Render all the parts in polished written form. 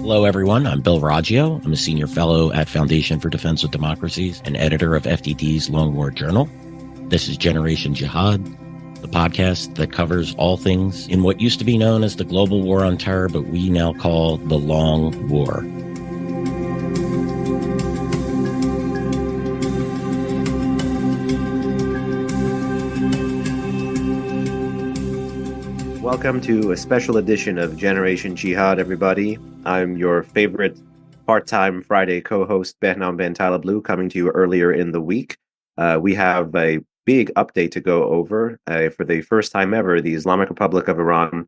Hello, everyone. I'm Bill Raggio. I'm a senior fellow at Foundation for Defense of Democracies and editor of FDD's Long War Journal. This is Generation Jihad, the podcast that covers all things in what used to be known as the global war on terror, but we now call the Long War. Welcome to a special edition of Generation Jihad, everybody. I'm your favorite part-time Friday co-host, Behnam and Joe, coming to you earlier in the week. We have a big update to go over. For the first time ever, the Islamic Republic of Iran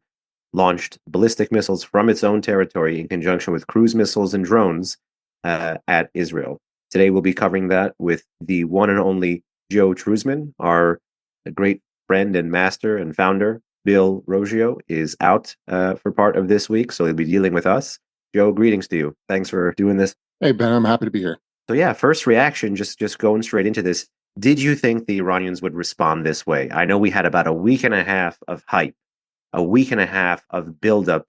launched ballistic missiles from its own territory in conjunction with cruise missiles and drones at Israel. Today we'll be covering that with the one and only Joe Truzman, our great friend and master and founder. Bill Raggio is out for part of this week, so he'll be dealing with us. Joe, greetings to you. Thanks for doing this. Hey, Ben, I'm happy to be here. So yeah, first reaction, just going straight into this. Did you think the Iranians would respond this way? I know we had about a week and a half of hype, a week and a half of buildup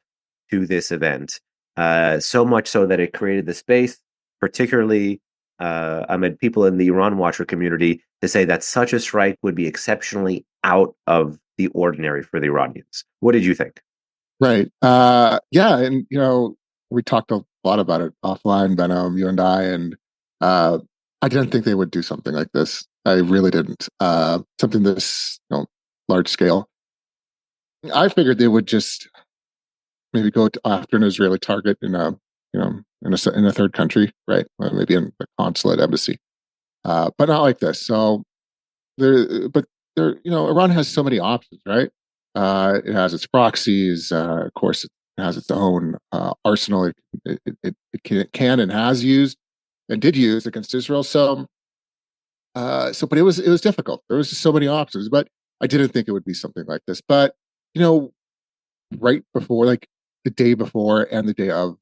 to this event, so much so that it created the space, particularly amid people in the Iran Watcher community, to say that such a strike would be exceptionally out of the ordinary for the Iranians. What did you think? Right. And, we talked a lot about it offline, Behnam, you and and I didn't think they would do something like this. I really didn't. Something this, large scale. I figured they would just maybe go after an Israeli target in a third country, right? Maybe in a consulate, embassy, but not like this. So Iran has so many options, right? It has its proxies. Of course, it has its own arsenal. It can and has used and did use against Israel. But it was difficult. There was just so many options. But I didn't think it would be something like this. But right before, like the day before and the day of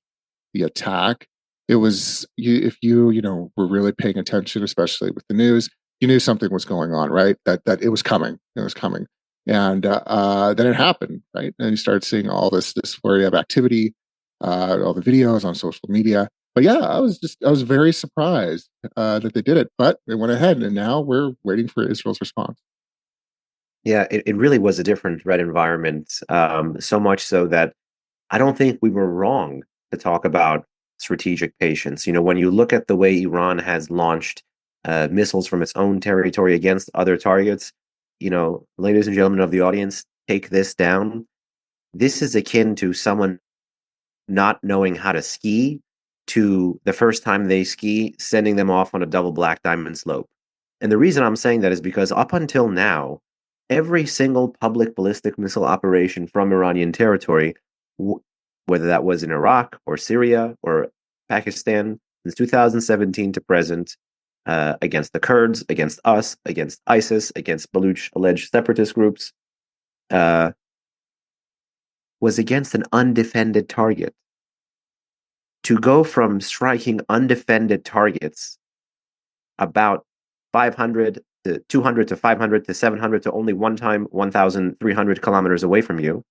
the attack, it was if you were really paying attention, especially with the news, you knew something was going on, right? That it was coming. It was coming. And then it happened, right? And you started seeing all this flurry of activity, all the videos on social media. But yeah, I was very surprised that they did it. But they went ahead, and now we're waiting for Israel's response. Yeah, it really was a different threat environment, so much so that I don't think we were wrong to talk about strategic patience. When you look at the way Iran has launched missiles from its own territory against other targets, ladies and gentlemen of the audience, take this down. This is akin to someone not knowing how to ski to the first time they ski, sending them off on a double black diamond slope. And the reason I'm saying that is because up until now, every single public ballistic missile operation from Iranian territory, whether that was in Iraq or Syria or Pakistan, since 2017 to present, against the Kurds, against us, against ISIS, against Baluch alleged separatist groups, was against an undefended target. To go from striking undefended targets about 500 to 200 to 500 to 700 to only one time 1,300 kilometers away from you,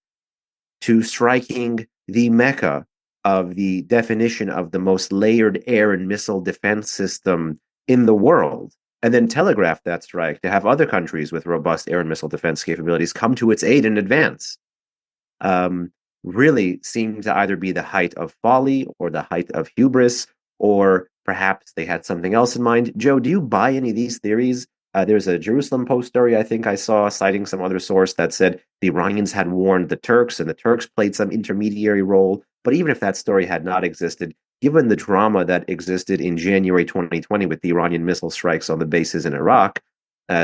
to striking the mecca of the definition of the most layered air and missile defense system in the world, and then telegraph that strike to have other countries with robust air and missile defense capabilities come to its aid in advance, really seemed to either be the height of folly or the height of hubris, or perhaps they had something else in mind. Joe, do you buy any of these theories? There's a Jerusalem Post story I think I saw citing some other source that said the Iranians had warned the Turks and the Turks played some intermediary role. But even if that story had not existed, given the drama that existed in January 2020 with the Iranian missile strikes on the bases in Iraq,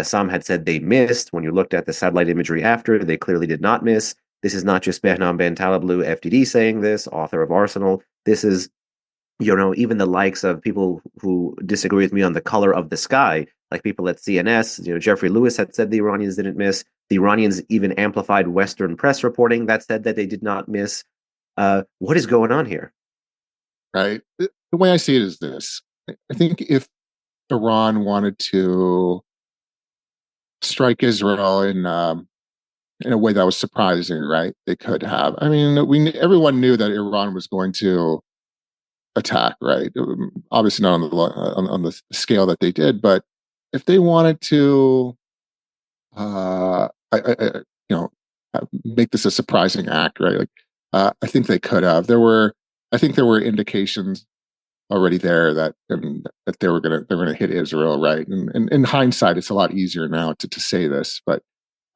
some had said they missed. When you looked at the satellite imagery after, they clearly did not miss. This is not just Behnam and Joe, FDD, saying this, author of Arsenal. This is, even the likes of people who disagree with me on the color of the sky, like people at CNS. Jeffrey Lewis had said the Iranians didn't miss. The Iranians even amplified Western press reporting that said that they did not miss. What is going on here? Right. The way I see it is this. I think if Iran wanted to strike Israel in a way that was surprising, right? They could have. I mean, everyone knew that Iran was going to attack, right? Obviously not on the scale that they did, but if they wanted to, you know, make this a surprising act, right? Like, I think they could have. I think there were indications already there that they're gonna hit Israel, right? And in hindsight, it's a lot easier now to say this, but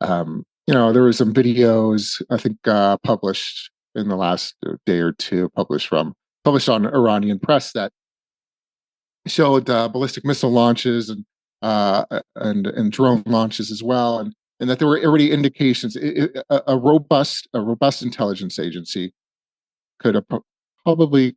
there were some videos I think published in the last day or two, published on Iranian press that showed ballistic missile launches and drone launches as well, and that there were already indications. A robust intelligence agency could have probably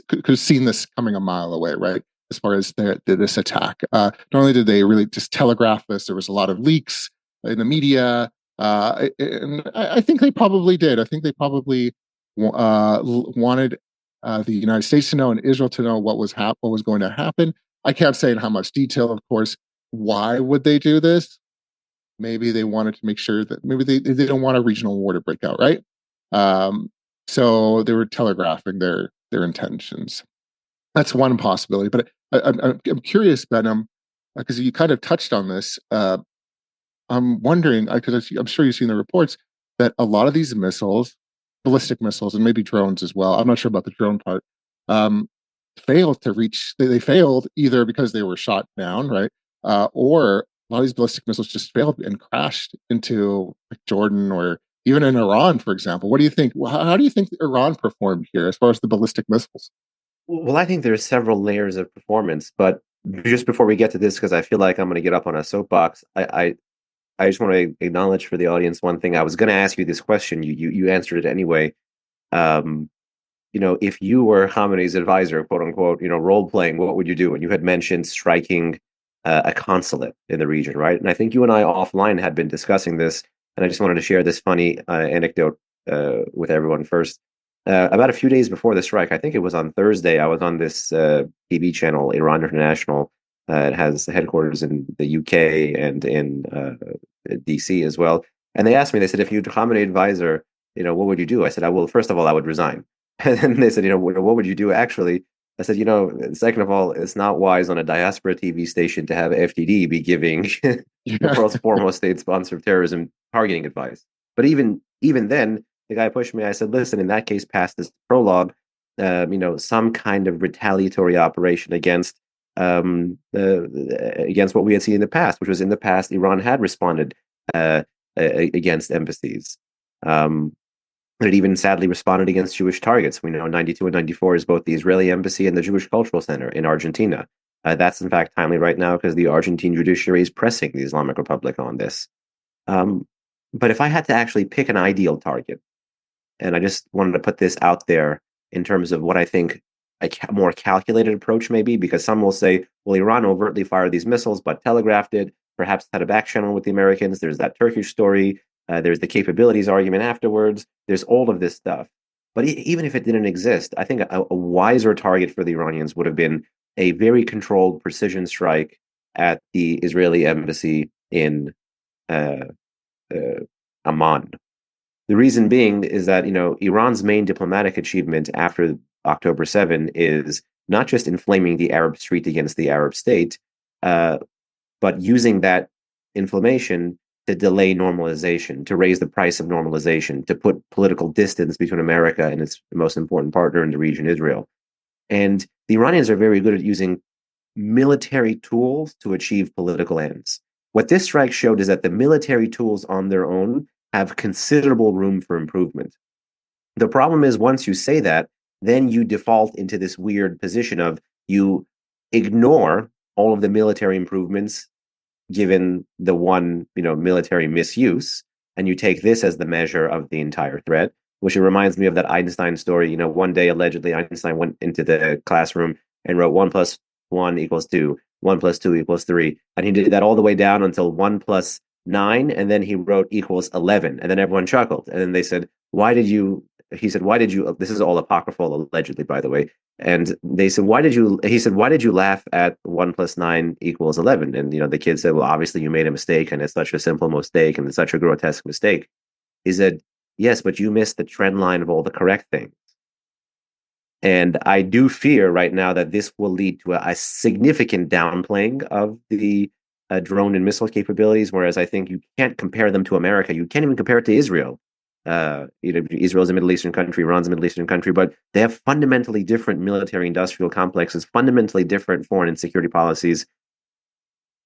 could have seen this coming a mile away, right? As far as this attack, not only did they really just telegraph this, there was a lot of leaks in the media, and I think they probably did. I think they probably wanted the United States to know and Israel to know what was going to happen. I can't say in how much detail, of course. Why would they do this? Maybe they wanted to make sure that maybe they don't want a regional war to break out, right? So they were telegraphing their intentions. That's one possibility. But I'm curious, Benham, because you kind of touched on this. I'm wondering, because I'm sure you've seen the reports that a lot of these missiles, ballistic missiles, and maybe drones as well. I'm not sure about the drone part. Failed to reach. They failed either because they were shot down, right, or a lot of these ballistic missiles just failed and crashed into like Jordan or even in Iran, for example. What do you think? How do you think Iran performed here as far as the ballistic missiles? Well, I think there's several layers of performance, but just before we get to this, because I feel like I'm going to get up on a soapbox, I just want to acknowledge for the audience one thing. I was going to ask you this question. You answered it anyway. If you were Khamenei's advisor, quote unquote, role playing, what would you do? And you had mentioned striking a consulate in the region, right? And I think you and I offline had been discussing this, and I just wanted to share this funny anecdote with everyone first. About a few days before the strike, I think it was on Thursday, I was on this TV channel, Iran International. It has headquarters in the UK and in DC as well. And they asked me, they said, if you'd Khamenei advisor, what would you do? I said, well, first of all, I would resign. And then they said, what would you do actually? I said, second of all, it's not wise on a diaspora TV station to have FDD be giving the world's foremost state sponsor of terrorism targeting advice. But even then, the guy pushed me. I said, listen, in that case, past this prologue, some kind of retaliatory operation against what we had seen in the past, which was in the past, Iran had responded against embassies. It even sadly responded against Jewish targets. We know 92 and 94 is both the Israeli embassy and the Jewish Cultural Center in Argentina. That's in fact timely right now because the Argentine judiciary is pressing the Islamic Republic on this. But if I had to actually pick an ideal target, and I just wanted to put this out there in terms of what I think a more calculated approach may be, because some will say, well, Iran overtly fired these missiles, but telegraphed it, perhaps had a back channel with the Americans. There's that Turkish story. There's the capabilities argument afterwards. There's all of this stuff. But even if it didn't exist, I think a wiser target for the Iranians would have been a very controlled precision strike at the Israeli embassy in Amman. The reason being is that, Iran's main diplomatic achievement after October 7 is not just inflaming the Arab street against the Arab state, but using that inflammation to delay normalization, to raise the price of normalization, to put political distance between America and its most important partner in the region, Israel. And the Iranians are very good at using military tools to achieve political ends. What this strike showed is that the military tools on their own have considerable room for improvement. The problem is once you say that, then you default into this weird position of you ignore all of the military improvements given the one, military misuse, and you take this as the measure of the entire threat, which it reminds me of that Einstein story. One day, allegedly, Einstein went into the classroom and wrote 1 + 1 = 2, 1 + 2 = 3. And he did that all the way down until 1 + 9, and then he wrote = 11. And then everyone chuckled. And then they said, he said, why did you, this is all apocryphal, allegedly, by the way. And they said, he said, why did you laugh at 1 + 9 = 11? And, the kid said, well, obviously you made a mistake and it's such a simple mistake and it's such a grotesque mistake. He said, yes, but you missed the trend line of all the correct things. And I do fear right now that this will lead to a significant downplaying of the drone and missile capabilities, whereas I think you can't compare them to America. You can't even compare it to Israel. Israel's a Middle Eastern country, Iran's a Middle Eastern country, but they have fundamentally different military industrial complexes, fundamentally different foreign and security policies.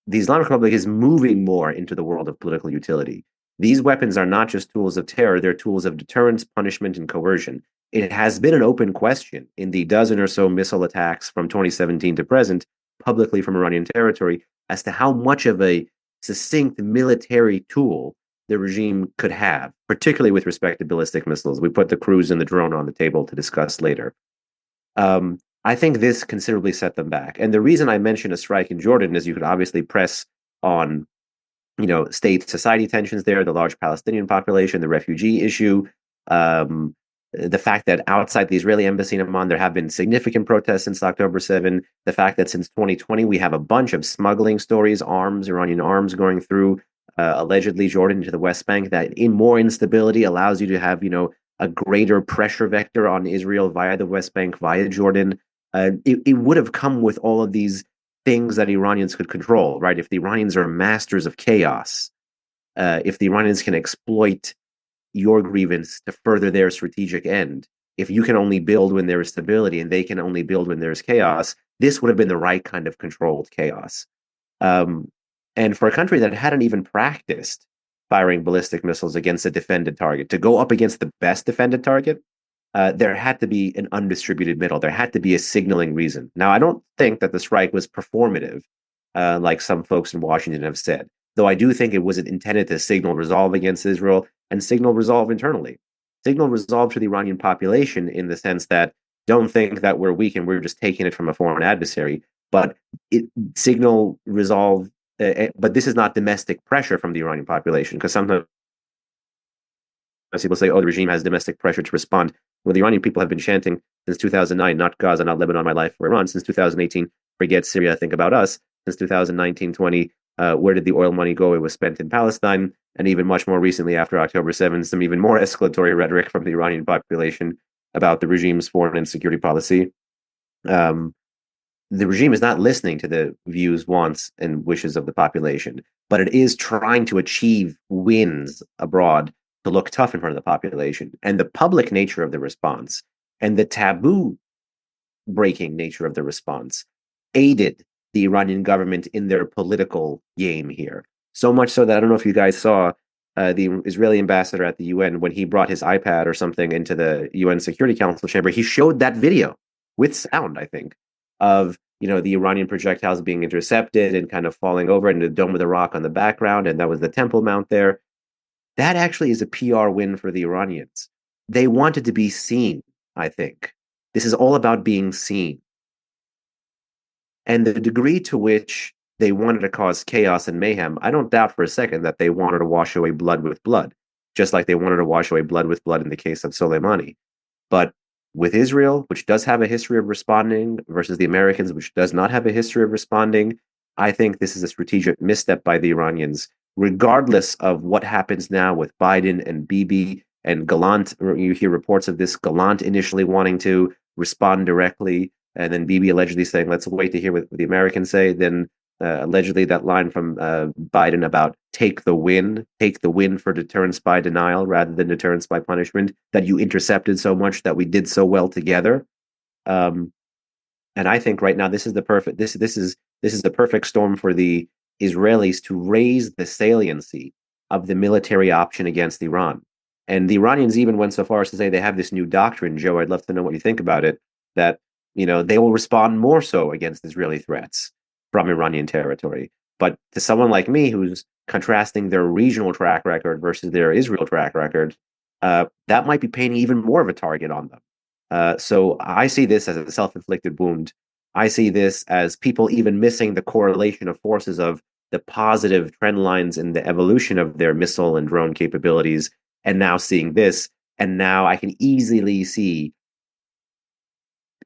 The Islamic Republic is moving more into the world of political utility. These weapons are not just tools of terror, they're tools of deterrence, punishment, and coercion. It has been an open question in the dozen or so missile attacks from 2017 to present, publicly from Iranian territory, as to how much of a succinct military tool the regime could have, particularly with respect to ballistic missiles. We put the cruise and the drone on the table to discuss later. I think this considerably set them back. And the reason I mention a strike in Jordan is you could obviously press on, state society tensions there, the large Palestinian population, the refugee issue, the fact that outside the Israeli embassy in Amman, there have been significant protests since October 7, the fact that since 2020, we have a bunch of smuggling stories, Iranian arms going through allegedly Jordan to the West Bank, that in more instability allows you to have, a greater pressure vector on Israel via the West Bank, via Jordan. It would have come with all of these things that Iranians could control, right? If the Iranians are masters of chaos, if the Iranians can exploit your grievance to further their strategic end, if you can only build when there is stability and they can only build when there is chaos, this would have been the right kind of controlled chaos. And for a country that hadn't even practiced firing ballistic missiles against a defended target, to go up against the best defended target, there had to be an undistributed middle. There had to be a signaling reason. Now, I don't think that the strike was performative, like some folks in Washington have said, though I do think it was intended to signal resolve against Israel and signal resolve internally. Signal resolve to the Iranian population in the sense that don't think that we're weak and we're just taking it from a foreign adversary, but signal resolve. But this is not domestic pressure from the Iranian population, because sometimes people say, oh, the regime has domestic pressure to respond. Well, the Iranian people have been chanting since 2009, not Gaza, not Lebanon, my life for Iran, since 2018, forget Syria, think about us, since 2019-20, where did the oil money go? It was spent in Palestine, and even much more recently after October 7, some even more escalatory rhetoric from the Iranian population about the regime's foreign and security policy. The regime is not listening to the views, wants, and wishes of the population, but it is trying to achieve wins abroad to look tough in front of the population. And the public nature of the response and the taboo breaking nature of the response aided the Iranian government in their political game here. So much so that I don't know if you guys saw the Israeli ambassador at the UN, when he brought his iPad or something into the UN Security Council chamber, he showed that video with sound, I think, of the Iranian projectiles being intercepted and kind of falling over, and the Dome of the Rock on the background, and that was the Temple Mount there. That actually is a PR win for the Iranians. They wanted to be seen, I think. This is all about being seen. And the degree to which they wanted to cause chaos and mayhem, I don't doubt for a second that they wanted to wash away blood with blood, just like they wanted to wash away blood with blood in the case of Soleimani. But with Israel, which does have a history of responding, versus the Americans, which does not have a history of responding, I think this is a strategic misstep by the Iranians, regardless of what happens now with Biden and Bibi and Gallant. You hear reports of this, Gallant initially wanting to respond directly, and then Bibi allegedly saying, let's wait to hear what the Americans say. Then allegedly that line from Biden about take the win for deterrence by denial rather than deterrence by punishment, that you intercepted so much, that we did so well together. And I think right now this is the perfect storm for the Israelis to raise the saliency of the military option against Iran. And the Iranians even went so far as to say they have this new doctrine. Joe, I'd love to know what you think about it, that they will respond more so against Israeli threats from Iranian territory. But to someone like me who's contrasting their regional track record versus their Israel track record, that might be painting even more of a target on them. So I see this as a self-inflicted wound. I see this as people even missing the correlation of forces of the positive trend lines in the evolution of their missile and drone capabilities, and now seeing this. And now I can easily see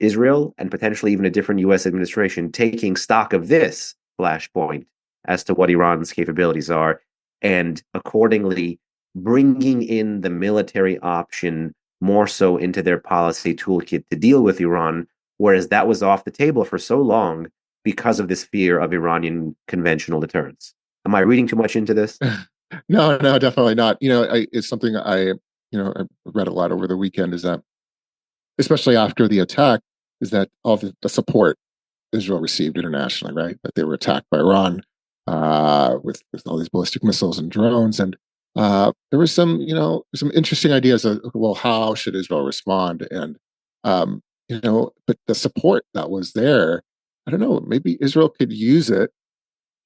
Israel and potentially even a different U.S. administration taking stock of this flashpoint as to what Iran's capabilities are, and accordingly bringing in the military option more so into their policy toolkit to deal with Iran, whereas that was off the table for so long because of this fear of Iranian conventional deterrence. Am I reading too much into this? No, no, definitely not. It's something I read a lot over the weekend, is that, especially after the attack, is that all the support Israel received internationally, right? That they were attacked by Iran with all these ballistic missiles and drones, and there was some interesting ideas of, well, how should Israel respond? And but the support that was there, I don't know, maybe Israel could use it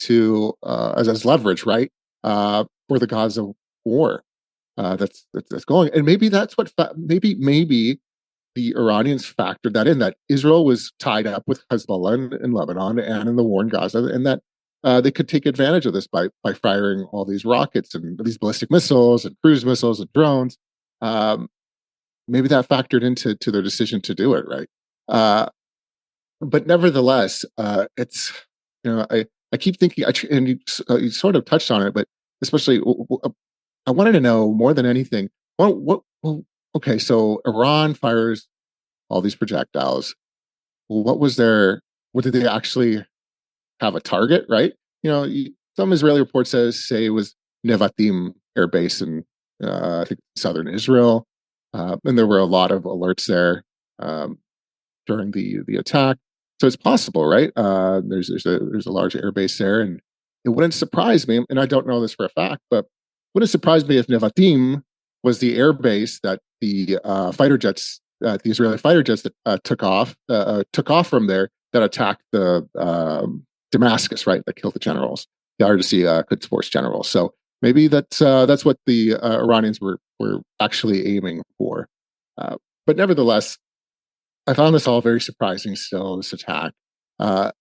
to as leverage, right, for the Gaza war that's going, and maybe that's what maybe the Iranians factored that in, that Israel was tied up with Hezbollah in Lebanon and in the war in Gaza, and that they could take advantage of this by firing all these rockets and these ballistic missiles and cruise missiles and drones. Um, Maybe that factored into their decision to do it, right? But nevertheless, it's I keep thinking, and you sort of touched on it, but especially I wanted to know more than anything. Well, okay, so Iran fires all these projectiles. Well, what did they actually have a target, right? Some Israeli reports say it was Nevatim Air Base in I think southern Israel, and there were a lot of alerts there during the attack. So it's possible, right? There's a large air base there, and it wouldn't surprise me. And I don't know this for a fact, but wouldn't surprise me if Nevatim was the air base that the Israeli fighter jets that took off from there, that attacked the Damascus, right? That killed the generals, the RDC Quds Force generals. So maybe that's what the Iranians were actually aiming for. But nevertheless, I found this all very surprising. Still, this attack. I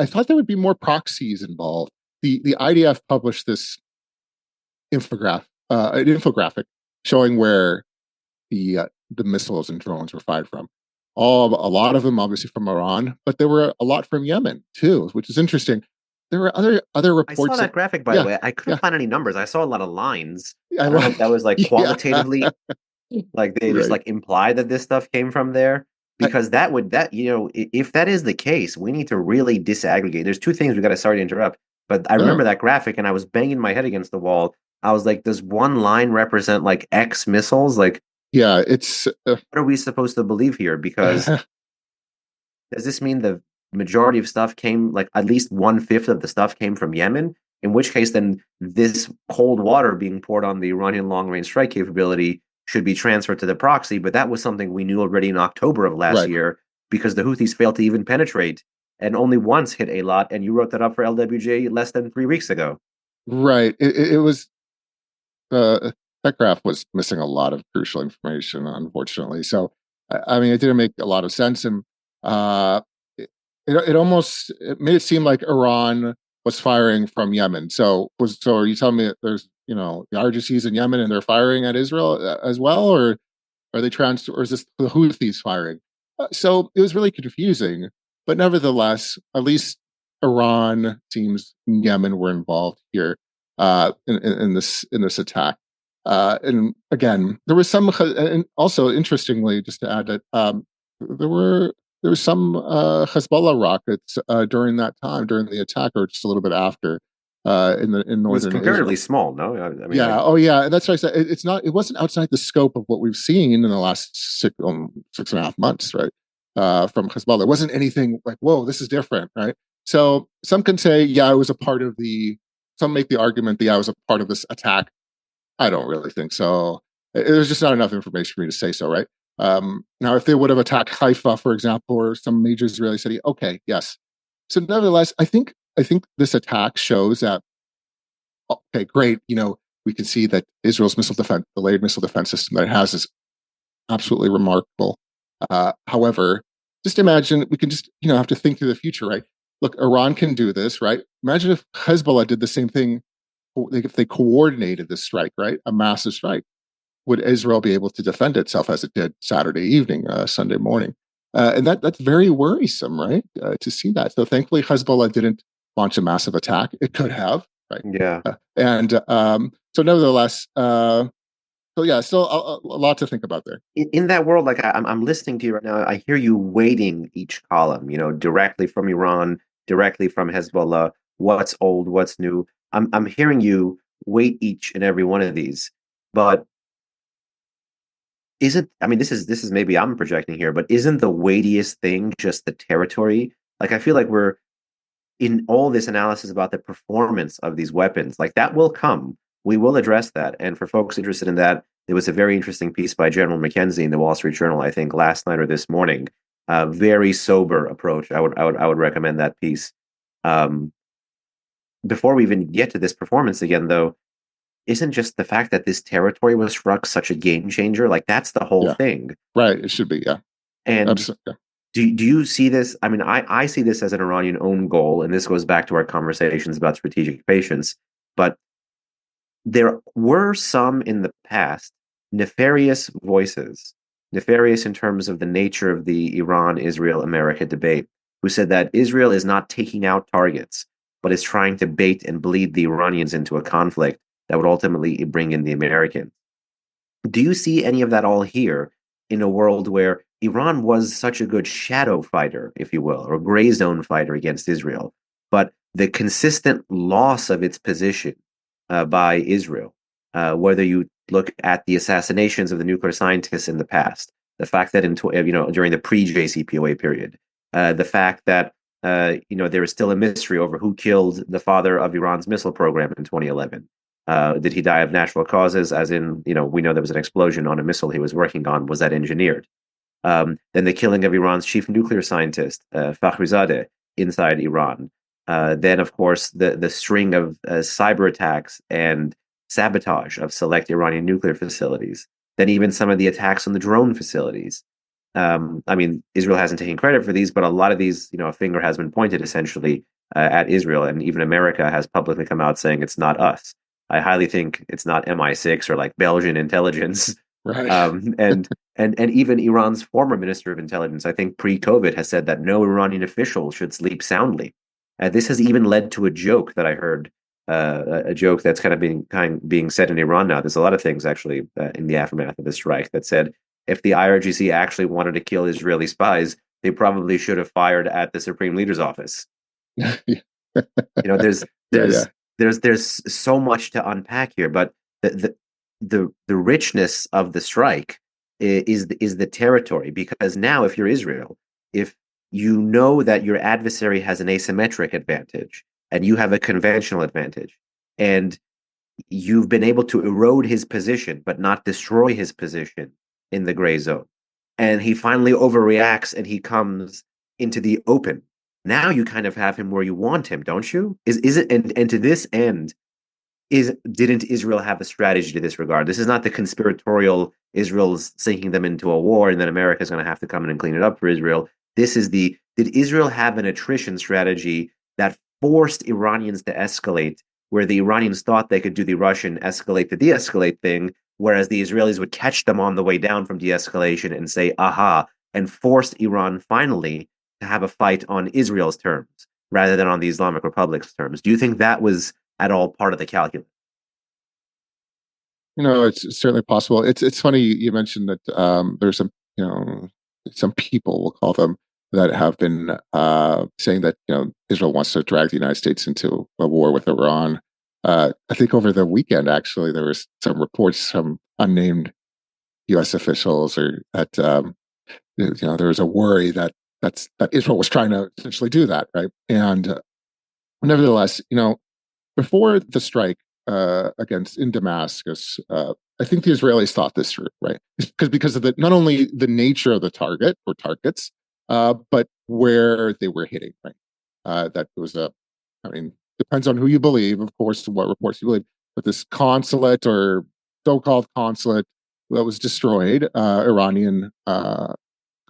thought there would be more proxies involved. The IDF published this an infographic showing where the missiles and drones were fired from. A lot of them obviously from Iran, but there were a lot from Yemen too, which is interesting. There were other I reports. saw that graphic, by the way. I couldn't find any numbers. I saw a lot of lines. I I don't know if that was like yeah, qualitatively, like they just right. like imply that this stuff came from there. Because if that is the case, we need to really disaggregate. There's two things we got to, sorry to interrupt, but I remember that graphic and I was banging my head against the wall. I was like, does one line represent like X missiles? Like, Yeah, it's what are we supposed to believe here? Because does this mean the majority of stuff came, like at least 1/5 of the stuff came from Yemen? In which case, then this cold water being poured on the Iranian long-range strike capability should be transferred to the proxy. But that was something we knew already in October of last right. year, because the Houthis failed to even penetrate and only once hit a lot. And you wrote that up for LWJ less than 3 weeks ago. Right. It was that graph was missing a lot of crucial information, unfortunately. So, I mean, it didn't make a lot of sense, and it made it seem like Iran was firing from Yemen. So are you telling me that there's the RGCs in Yemen and they're firing at Israel as well, or are they or is this the Houthis firing? So it was really confusing. But nevertheless, at least Iran teams in Yemen were involved here in this attack. And again, there was some, and also interestingly, just to add that there were some Hezbollah rockets during that time, during the attack, or just a little bit after, in northern It was comparatively Israel. small, no? I mean, Yeah. Oh, yeah. And that's what I said. It wasn't outside the scope of what we've seen in the last 6.5 months, right? From Hezbollah, it wasn't anything like, whoa, this is different, right? So some can say, yeah, it was a part of some make the argument that, yeah, it was a part of this attack. I don't really think so. There's just not enough information for me to say so, right? Now, if they would have attacked Haifa, for example, or some major Israeli city, okay, yes. So nevertheless, I think this attack shows that, okay, great. We can see that Israel's missile defense, the layered missile defense system that it has, is absolutely remarkable. However, just imagine, we can just have to think through the future, right? Look, Iran can do this, right? Imagine if Hezbollah did the same thing, if they coordinated this strike, right? A massive strike. Would Israel be able to defend itself as it did Saturday evening, Sunday morning? And that's very worrisome, right? To see that. So thankfully, Hezbollah didn't launch a massive attack. It could have, right? Yeah. And so nevertheless, So yeah, still a lot to think about there. In that world, like I'm listening to you right now, I hear you weighting each column, directly from Iran, directly from Hezbollah, what's old, what's new. I'm hearing you weight each and every one of these. But is it, I mean, this is maybe I'm projecting here, but isn't the weightiest thing just the territory? Like I feel like we're in all this analysis about the performance of these weapons, like that will come. We will address that. And for folks interested in that, there was a very interesting piece by General McKenzie in the Wall Street Journal, I think last night or this morning. Very sober approach. I would recommend that piece. Um, Before we even get to this performance again, though, isn't just the fact that this territory was struck such a game changer? Like that's the whole Yeah, thing. right. It should be. Yeah, And absolutely. do you see this? I mean, I see this as an Iranian own goal, and this goes back to our conversations about strategic patience. But there were some in the past nefarious voices, nefarious in terms of the nature of the Iran Israel America debate, who said that Israel is not taking out targets, but is trying to bait and bleed the Iranians into a conflict that would ultimately bring in the Americans. Do you see any of that all here in a world where Iran was such a good shadow fighter, if you will, or gray zone fighter against Israel, but the consistent loss of its position by Israel, whether you look at the assassinations of the nuclear scientists in the past, the fact that during the pre-JCPOA period, the fact that there is still a mystery over who killed the father of Iran's missile program in 2011. Did he die of natural causes? As in, we know there was an explosion on a missile he was working on. Was that engineered? Then the killing of Iran's chief nuclear scientist, Fakhrizadeh, inside Iran. Then, of course, the string of cyber attacks and sabotage of select Iranian nuclear facilities. Then even some of the attacks on the drone facilities. I mean, Israel hasn't taken credit for these, but a lot of these, a finger has been pointed essentially at Israel, and even America has publicly come out saying it's not us. I highly think it's not MI6 or like Belgian intelligence. Right. And even Iran's former minister of intelligence, I think pre-COVID, has said that no Iranian official should sleep soundly. This has even led to a joke that I heard, a joke that's kind of being said in Iran now. There's a lot of things actually in the aftermath of the strike that said if the IRGC actually wanted to kill Israeli spies, they probably should have fired at the Supreme Leader's office. There's Yeah, yeah. there's so much to unpack here, but the richness of the strike is the territory, because now if you're Israel, if you know that your adversary has an asymmetric advantage and you have a conventional advantage, and you've been able to erode his position but not destroy his position in the gray zone, and he finally overreacts and he comes into the open. Now you kind of have him where you want him, don't you? Is it, and to this end, didn't Israel have a strategy to this regard? This is not the conspiratorial Israel's sinking them into a war and then America's going to have to come in and clean it up for Israel. This is did Israel have an attrition strategy that forced Iranians to escalate, where the Iranians thought they could do the Russian escalate to de-escalate thing, whereas the Israelis would catch them on the way down from de-escalation and say, aha, and forced Iran finally to have a fight on Israel's terms rather than on the Islamic Republic's terms? Do you think that was at all part of the calculus? It's certainly possible. It's funny you mentioned that there's some people, we'll call them, that have been saying that Israel wants to drag the United States into a war with Iran. I think over the weekend, actually, there was some reports from unnamed U.S. officials, or that there was a worry that Israel was trying to essentially do that, right? And nevertheless, before the strike against in Damascus, I think the Israelis thought this through, right? Because of not only the nature of the target or targets, but where they were hitting, right? That was depends on who you believe, of course, what reports you believe. But this consulate or so-called consulate that was destroyed, Iranian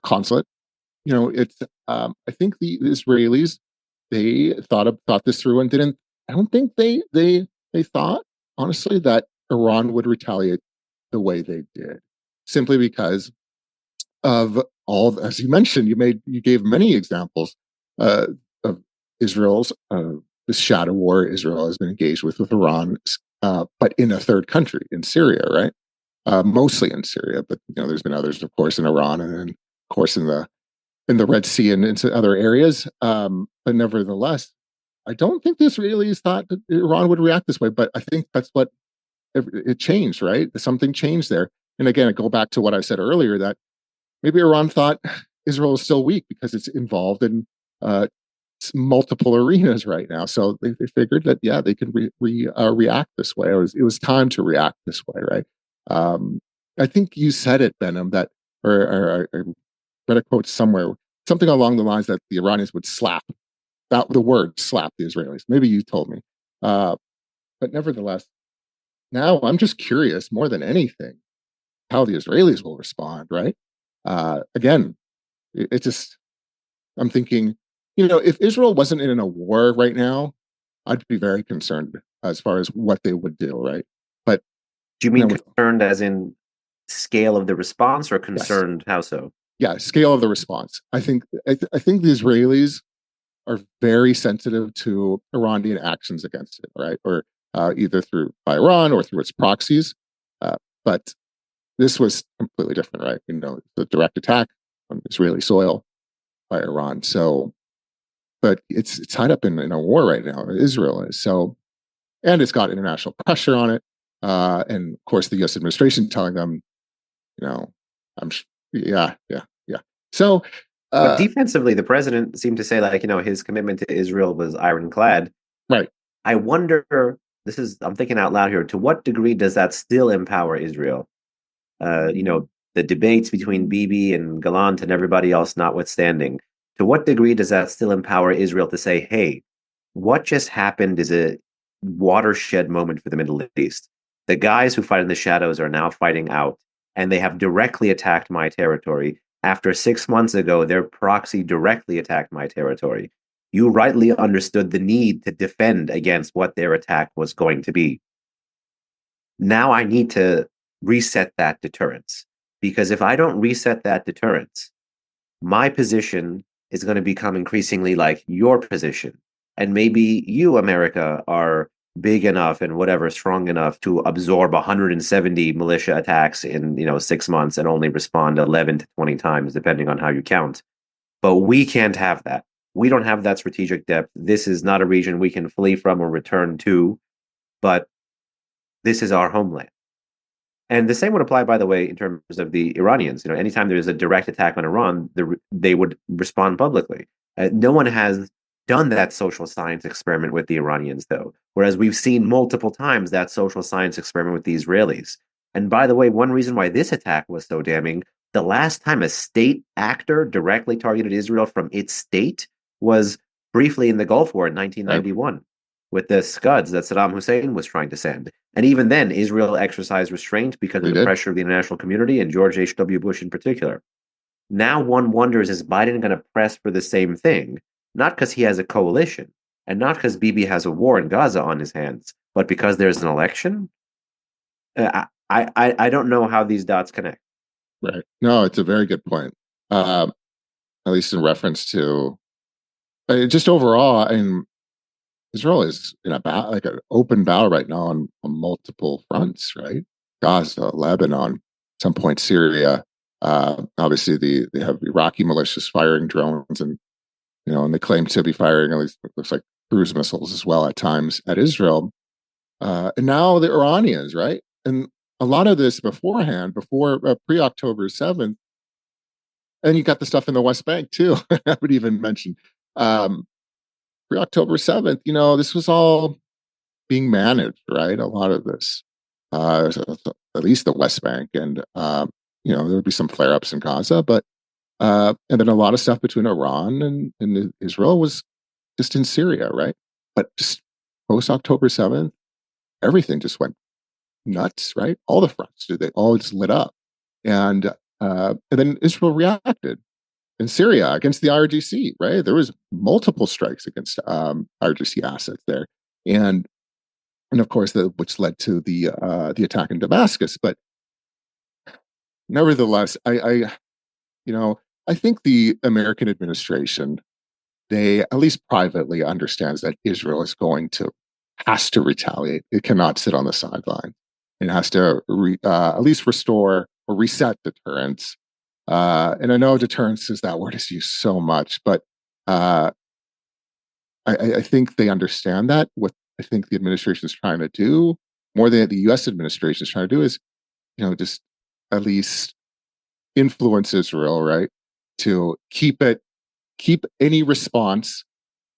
consulate. It's I think the Israelis, they thought this through and didn't. I don't think they thought, honestly, that Iran would retaliate the way they did, simply because of all, as you mentioned, you gave many examples of Israel's this shadow war Israel has been engaged with Iran, but in a third country, in Syria, right? mostly in Syria, but there's been others, of course, in Iran, and then, of course, in the Red Sea and into other areas. But nevertheless, I don't think the Israelis thought that Iran would react this way. But I think that's what it changed, right? Something changed there. And again, I go back to what I said earlier, that maybe Iran thought Israel is still weak because it's involved in multiple arenas right now. So they figured that, yeah, they could react this way. It was time to react this way, right? I think you said it, Behnam, that, or I read a quote somewhere, something along the lines that the Iranians would slap, that the word slap the Israelis. Maybe you told me. But nevertheless, now I'm just curious more than anything how the Israelis will respond, right? Again, it just, I'm thinking, if Israel wasn't in a war right now, I'd be very concerned as far as what they would do, right? But do you mean concerned as in scale of the response, or concerned? Yes. How so? Yeah, scale of the response. I think the Israelis are very sensitive to Iranian actions against it, right? Or either by Iran or through its proxies. But this was completely different, right? The direct attack on Israeli soil by Iran. So, but it's tied up in a war right now. Israel is. So, and it's got international pressure on it, and of course the U.S. administration telling them, yeah. So, but defensively, the president seemed to say, like, his commitment to Israel was ironclad. Right. I wonder. I'm thinking out loud here. To what degree does that still empower Israel? The debates between Bibi and Gallant and everybody else notwithstanding, to what degree does that still empower Israel to say, hey, what just happened is a watershed moment for the Middle East. The guys who fight in the shadows are now fighting out, and they have directly attacked my territory. After 6 months ago, their proxy directly attacked my territory. You rightly understood the need to defend against what their attack was going to be. Now I need to reset that deterrence. Because if I don't reset that deterrence, my position is going to become increasingly like your position. And maybe you, America, are big enough and whatever, strong enough to absorb 170 militia attacks in 6 months and only respond 11 to 20 times, depending on how you count. But we can't have that. We don't have that strategic depth. This is not a region we can flee from or return to, but this is our homeland. And the same would apply, by the way, in terms of the Iranians. Anytime there's a direct attack on Iran, they would respond publicly. No one has done that social science experiment with the Iranians, though, whereas we've seen multiple times that social science experiment with the Israelis. And by the way, one reason why this attack was so damning, the last time a state actor directly targeted Israel from its state was briefly in the Gulf War in 1991. Right. With the Scuds that Saddam Hussein was trying to send. And even then, Israel exercised restraint because of the pressure of the international community and George H.W. Bush in particular. Now one wonders, is Biden going to press for the same thing? Not because he has a coalition, and not because Bibi has a war in Gaza on his hands, but because there's an election? I don't know how these dots connect. Right. No, it's a very good point. At least in reference to just overall, Israel is in like an open battle right now on multiple fronts, right? Gaza, Lebanon, some point Syria. Obviously, they have Iraqi militias firing drones, and and they claim to be firing, at least it looks like, cruise missiles as well at times at Israel. And now the Iranians, right? And a lot of this beforehand, before pre-October 7th, and you got the stuff in the West Bank too. I would even mention. October 7th, this was all being managed, right? A lot of this, at least the West Bank, and there would be some flare-ups in Gaza, but and then a lot of stuff between Iran and Israel was just in Syria, right? But just post October 7th, everything just went nuts, right? All the fronts, they all just lit up, and then Israel reacted. In Syria against the IRGC, right? There was multiple strikes against IRGC assets there, and of course, which led to the attack in Damascus. But nevertheless, I think the American administration, they at least privately understands that Israel has to retaliate. It cannot sit on the sideline, and it has to at least restore or reset deterrence. And I know deterrence is that word is used so much, but I think they understand that. What I think the administration is trying to do, more than the U.S. administration is trying to do, is just at least influence Israel, right, to keep any response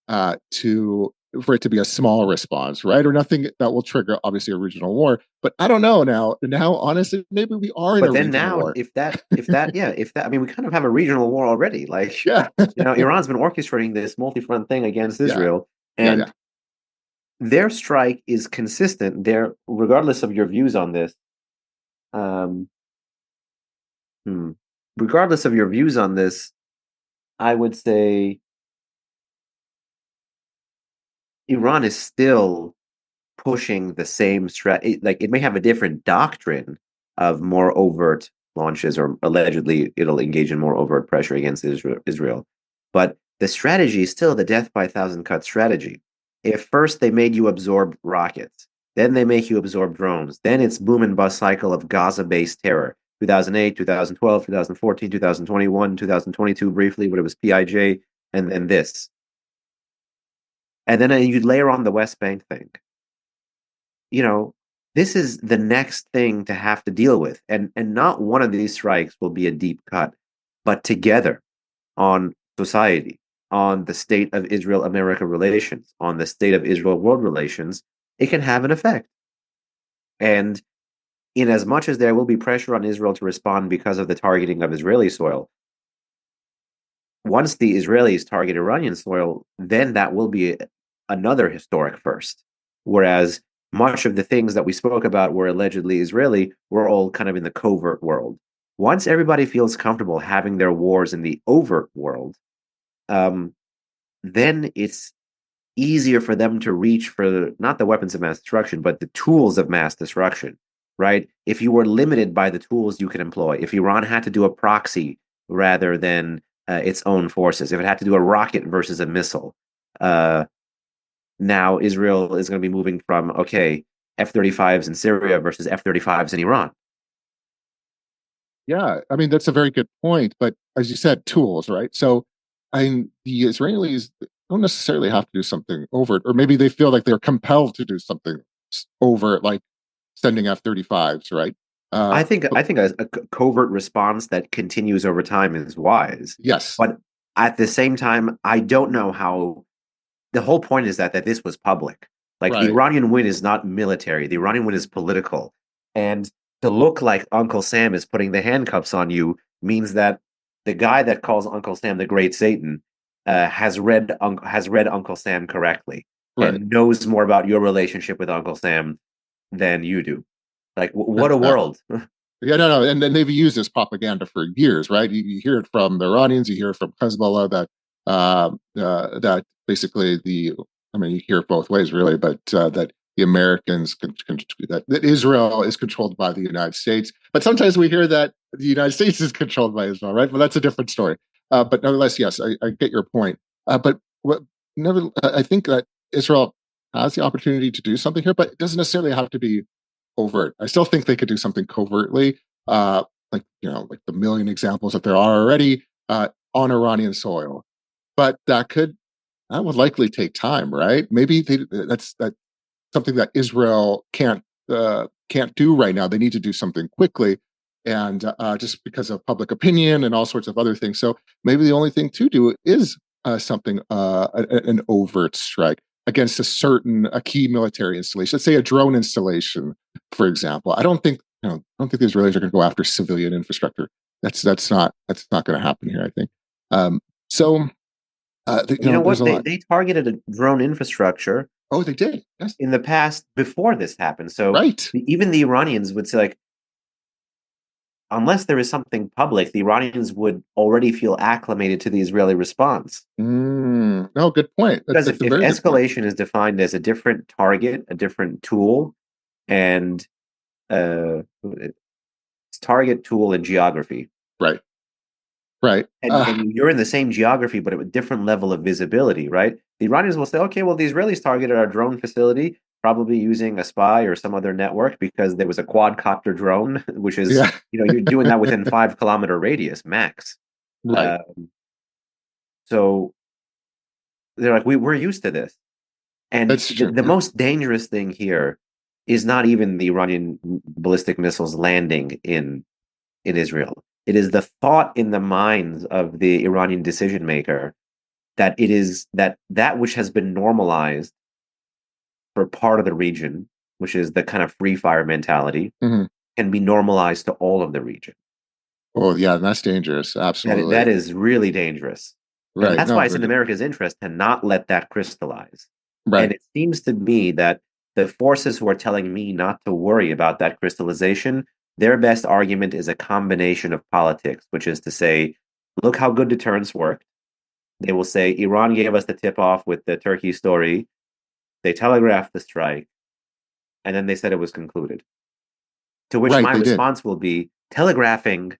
to for it to be a small response, right, or nothing that will trigger obviously a regional war. But I don't know now. Now, honestly, maybe we are in But a then regional now, war. I mean, we kind of have a regional war already. Like, Yeah, Iran's been orchestrating this multi-front thing against yeah, Israel, yeah, and yeah. their strike is consistent. They're, regardless of your views on this, um, hmm, regardless of your views on this, I would say Iran is still pushing the same strategy. Like, it may have a different doctrine of more overt launches, or allegedly it'll engage in more overt pressure against Israel. But the strategy is still the death by a thousand cut strategy. If first they made you absorb rockets, then they make you absorb drones, then it's boom and bust cycle of Gaza-based terror. 2008, 2012, 2014, 2021, 2022 briefly, when it was PIJ, and then this. And then you layer on the West Bank thing. This is the next thing to have to deal with. And not one of these strikes will be a deep cut, but together on society, on the state of Israel-America relations, on the state of Israel-world relations, it can have an effect. And in as much as there will be pressure on Israel to respond because of the targeting of Israeli soil, once the Israelis target Iranian soil, then that will be another historic first. Whereas much of the things that we spoke about were allegedly Israeli were all kind of in the covert world. Once everybody feels comfortable having their wars in the overt world, then it's easier for them to reach for not the weapons of mass destruction, but the tools of mass destruction, right? If you were limited by the tools you could employ, if Iran had to do a proxy rather than its own forces, if it had to do a rocket versus a missile, now Israel is going to be moving from, okay, F-35s in Syria versus F-35s in Iran. Yeah, I mean that's a very good point. But as you said, tools, right? So, the Israelis don't necessarily have to do something overt, or maybe they feel like they're compelled to do something overt, like sending F-35s, right? I Uh, think but I think a covert response that continues over time is wise, yes, but at the same time, I don't know how. The whole point is that this was public. Like, the right, Iranian win is not military. The Iranian win is political, and to look like Uncle Sam is putting the handcuffs on you means that the guy that calls Uncle Sam the Great Satan has read Uncle Sam correctly right. and knows more about your relationship with Uncle Sam than you do. Like, what a world! Yeah, no, no, and then they've used this propaganda for years, right? You hear it from the Iranians, you hear it from Hezbollah that basically I mean, you hear it both ways, really, but that the Americans that Israel is controlled by the United States, but sometimes we hear that the United States is controlled by Israel, right? Well, that's a different story. But nevertheless, yes, I get your point. But I think that Israel has the opportunity to do something here, but it doesn't necessarily have to be overt. I still think they could do something covertly, like like the million examples that there are already on Iranian soil. But that would likely take time, right? Maybe that's something that Israel can't do right now. They need to do something quickly, and just because of public opinion and all sorts of other things. So maybe the only thing to do is something an overt strike against a key military installation. Let's say a drone installation, for example. I don't think the Israelis are going to go after civilian infrastructure. That's not going to happen here. I think. So You know there's what? a They lot. they targeted a drone infrastructure Oh, they did. Yes, in the past before this happened. So right. even the Iranians would say, like, unless there is something public, the Iranians would already feel acclimated to the Israeli response. No, good point. Because That's a if very good point. escalation is defined as a different target, a different tool, and it's target, tool, and geography, Right. Right. and you're in the same geography but at a different level of visibility, right? The Iranians will say, okay, well, the Israelis targeted our drone facility, probably using a spy or some other network, because there was a quadcopter drone, which is, Yeah. you're doing that within 5 kilometer radius max. Right. So they're like, we're used to this. And That's the, true. the most dangerous thing here is not even the Iranian ballistic missiles landing in Israel. It is the thought in the minds of the Iranian decision maker that it is that which has been normalized for part of the region, which is the kind of free fire mentality, Hmm. can be normalized to all of the region. Oh, yeah, that's dangerous. Absolutely. That is really dangerous. And Right. that's No, why it's in America's interest to not let that crystallize. And right. it seems to me that the forces who are telling me not to worry about that crystallization, their best argument is a combination of politics, which is to say, look how good deterrence worked. They will say, Iran gave us the tip off with the Turkey story. They telegraphed the strike, and then they said it was concluded. To which Right. my They did. response will be, telegraphing,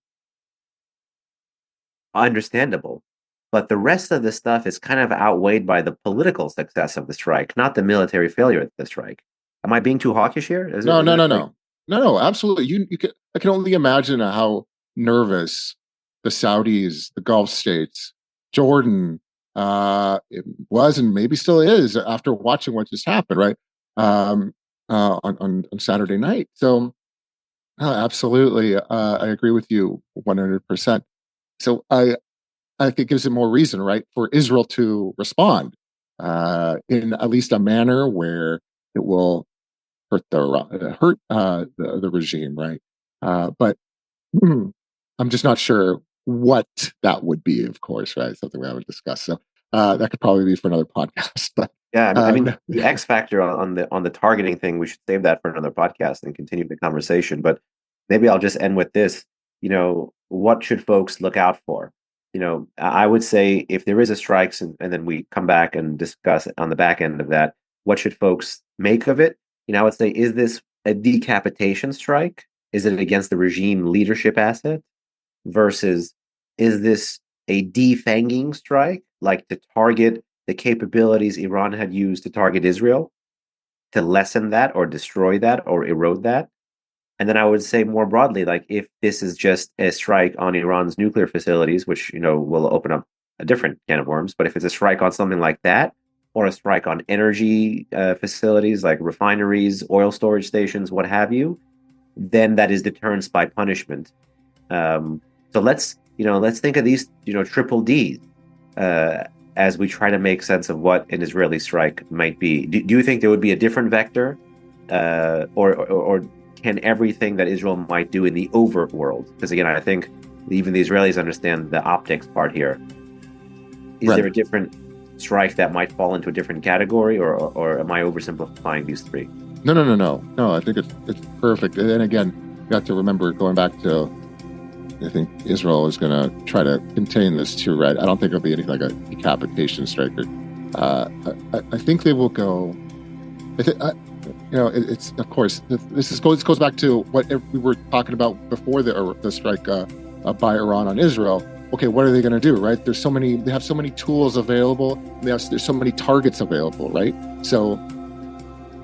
understandable. But the rest of the stuff is kind of outweighed by the political success of the strike, not the military failure of the strike. Am I being too hawkish here? No, Is no, that no, like, no, no, no. Absolutely. You can. I can only imagine how nervous the Saudis, the Gulf states, Jordan, it was and maybe still is after watching what just happened, right? On Saturday night. So, absolutely, I agree with you 100%. So I think it gives it more reason, right, for Israel to respond in at least a manner where it will hurt the regime, right? But I'm just not sure what that would be. Of course, right? Something we haven't discussed. So that could probably be for another podcast. But yeah, I mean, no, the X factor on the targeting thing, we should save that for another podcast and continue the conversation. But maybe I'll just end with this. What should folks look out for? I would say if there is a strikes, and then we come back and discuss on the back end of that, what should folks make of it? I would say, is this a decapitation strike? Is it against the regime leadership asset? Versus, is this a defanging strike, like to target the capabilities Iran had used to target Israel, to lessen that or destroy that or erode that? And then I would say more broadly, like if this is just a strike on Iran's nuclear facilities, which will open up a different can of worms, but if it's a strike on something like that, or a strike on energy facilities like refineries, oil storage stations, what have you, then that is deterrence by punishment. So let's think of these triple Ds as we try to make sense of what an Israeli strike might be. Do you think there would be a different vector, or can everything that Israel might do in the overt world? Because again, I think even the Israelis understand the optics part here. Is right. there a different strike that might fall into a different category, or am I oversimplifying these three? No. I think it's perfect. And then again, you have to remember going back to. I think Israel is going to try to contain this too, right? I don't think it'll be anything like a decapitation strike. I think they will go. It's of course this goes back to what we were talking about before the strike by Iran on Israel. Okay, what are they going to do, right? They have so many tools available. There's so many targets available, right? So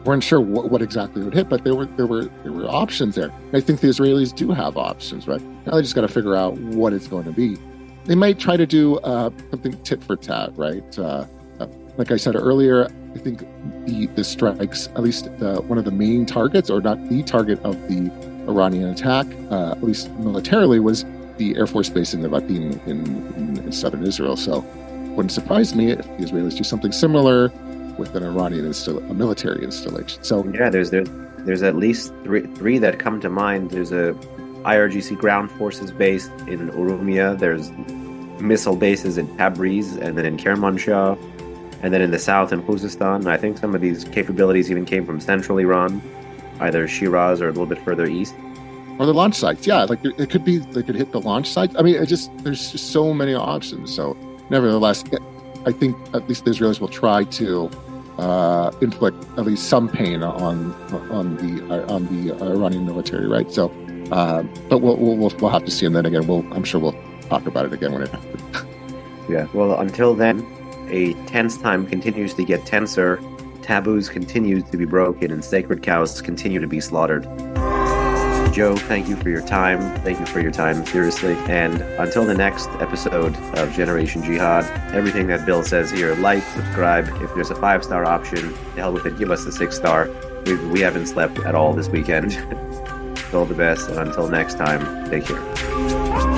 weren't sure what exactly would hit, but there were options there. And I think the Israelis do have options, right? Now they just got to figure out what it's going to be. They might try to do something tit for tat, right? Like I said earlier, I think the strikes, at least one of the main targets, or not the target of the Iranian attack, at least militarily, was the Air Force base in Nevatim in southern Israel. So it wouldn't surprise me if the Israelis do something similar with an Iranian a military installation. So yeah, there's at least three that come to mind. There's a IRGC ground forces base in Urumia. There's missile bases in Tabriz and then in Kermanshah, and then in the south in Khuzestan. I think some of these capabilities even came from central Iran, either Shiraz or a little bit further east. Or the launch sites, yeah. Like it could be they could hit the launch sites. I mean, there's just so many options. So nevertheless, I think at least the Israelis will try to inflict at least some pain on the Iranian military, right? So, but we'll have to see, and then again, I'm sure we'll talk about it again when it happens. Yeah. Well, until then, a tense time continues to get tenser. taboos continue to be broken and sacred cows continue to be slaughtered. Joe, thank you for your time. Thank you for your time, seriously. And until the next episode of Generation Jihad, everything that Bill says here, like, subscribe. If there's a 5-star option, to hell with it, give us a 6-star. We haven't slept at all this weekend. All the best, and until next time, take care.